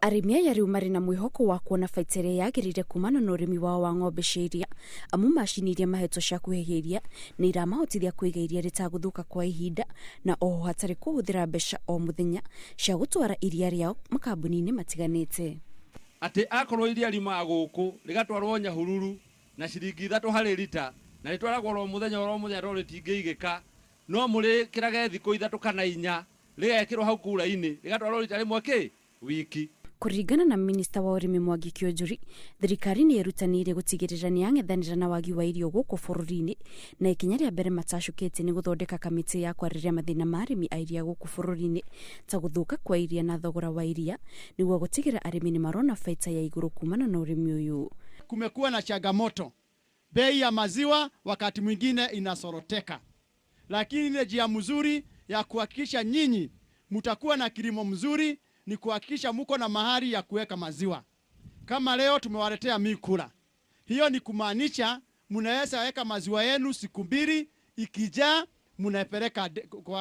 Arimi aya riu mari na mwihoko wa kuona baita iria yagirire kumana na urimi wao wa ng'ombe cia iria, amu macini iria mahetwo cia kuhehia iria ni iramahotithia kuiga iria ritaguthuka kwa ihinda na oho hatari kuhuthira mbeca o muthenya cia gutwara iria riao makambuni-ini matiganite. Ati akorwo iria riuma guku rigatwarwo Nyahururu na ciringi 3 harĩ lita na ritwaragwo ro muthenya ro ritingĩigĩka, no muri kirage thiku 3 kana 4 rigekirwo hau kura-ini rigatwarwo rita rimwe wiki. Kuringana na minista wa urimi Mwangi Kiunjuri, thirikari ni irutanire gutigirira ni ang'ethanira na wagi wa irio guku bururi-ini na ikinya ria mbere matacukite ni guthondeka kamiti ya kwariria mathina ma arimi a iria guku bururi-ini ta guthuka kwa iria na thogora wa iria niguo gutigira arimi ni marona baita ya iguru kumana na urimi uyu. Kumekuwa na changamoto, bei ya maziwa wakati mwingine inasoroteka, lakini ile njia mzuri ya kuhakikisha nyinyi mtakuwa na kilimo mzuri ni kuhakikisha muko na mahali ya kuweka maziwa. Kama leo tumewaletea mikula, hiyo ni kumaanisha mnaweza weka maziwa yenu siku 2, ikijaa mnapeleka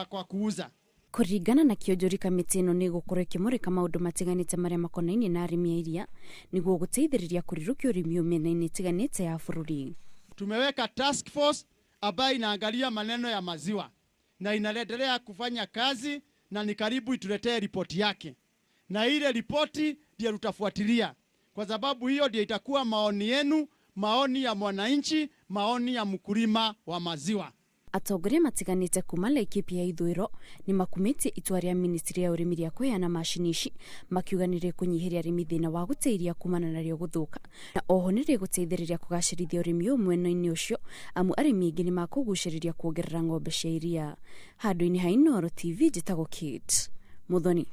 kwa kuuza. Kuringana na Kiunjuri, kamiti ino ni igukorwo ikimurika maundu matiganite maria makonaini na arimi a iria niguo guteithiriria kurirukia urimi mĩena-inĩ itiganite ya bururi. Tumeweka task force ambayo inaangalia maneno ya maziwa na inaendelea kufanya kazi na ni karibu ituletee ripoti yake, na ile ripoti ndio tutafuatilia, kwa sababu hiyo ndio itakuwa maoni yenu, maoni ya mwananchi, maoni ya mkulima wa maziwa. Atongoria matiganite kuma Laikipia ithuiro ni makumite itua ria ministri ya urimi ria kuheyana macini ici makiuganire kunyihiria arimi thina wa guteiria kumana nario guthuka na oho ni riguteithiriria kugacirithia urimi mwena-ini ucio, amu arimi aingi ni makuguciriria kuongerera ng'ombe cia iria. Handu-ini ha Inooro TV, njitagwo Kate Muthoni.